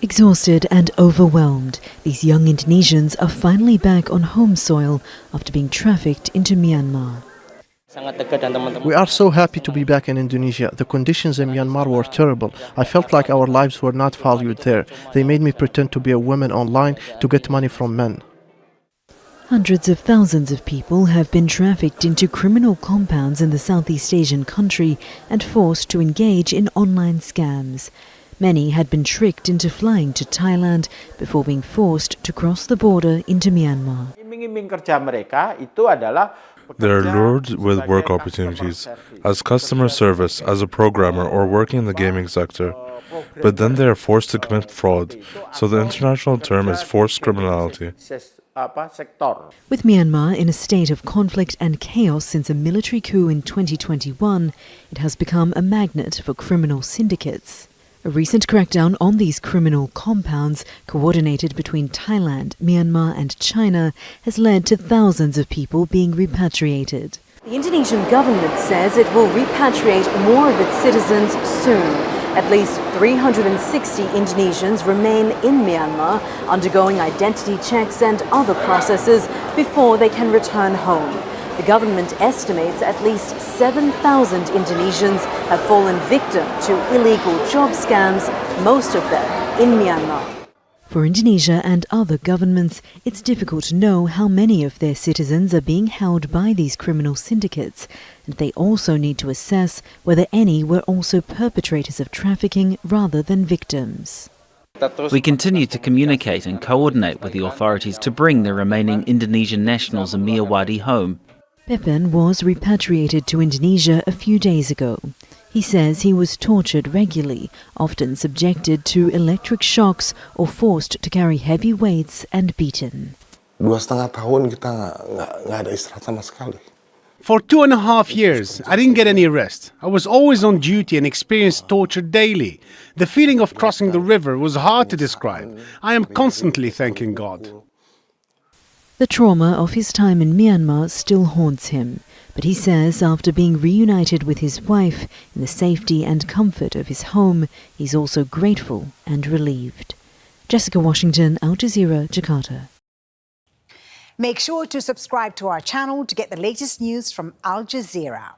Exhausted and overwhelmed, these young Indonesians are finally back on home soil after being trafficked into Myanmar. We are so happy to be back in Indonesia. The conditions in Myanmar were terrible. I felt like our lives were not valued there. They made me pretend to be a woman online to get money from men. Hundreds of thousands of people have been trafficked into criminal compounds in the Southeast Asian country and forced to engage in online scams. Many had been tricked into flying to Thailand before being forced to cross the border into Myanmar. They're lured with work opportunities, as customer service, as a programmer, or working in the gaming sector. But then they are forced to commit fraud, so the international term is forced criminality. With Myanmar in a state of conflict and chaos since a military coup in 2021, it has become a magnet for criminal syndicates. A recent crackdown on these criminal compounds, coordinated between Thailand, Myanmar and China, has led to thousands of people being repatriated. The Indonesian government says it will repatriate more of its citizens soon. At least 360 Indonesians remain in Myanmar, undergoing identity checks and other processes before they can return home. The government estimates at least 7,000 Indonesians have fallen victim to illegal job scams, most of them in Myanmar. For Indonesia and other governments, it's difficult to know how many of their citizens are being held by these criminal syndicates, and they also need to assess whether any were also perpetrators of trafficking rather than victims. We continue to communicate and coordinate with the authorities to bring the remaining Indonesian nationals and Miyawadi home. Pepin was repatriated to Indonesia a few days ago. He says he was tortured regularly, often subjected to electric shocks or forced to carry heavy weights and beaten. For 2.5 years, I didn't get any rest. I was always on duty and experienced torture daily. The feeling of crossing the river was hard to describe. I am constantly thanking God. The trauma of his time in Myanmar still haunts him, but he says after being reunited with his wife in the safety and comfort of his home, he's also grateful and relieved. Jessica Washington, Al Jazeera, Jakarta. Make sure to subscribe to our channel to get the latest news from Al Jazeera.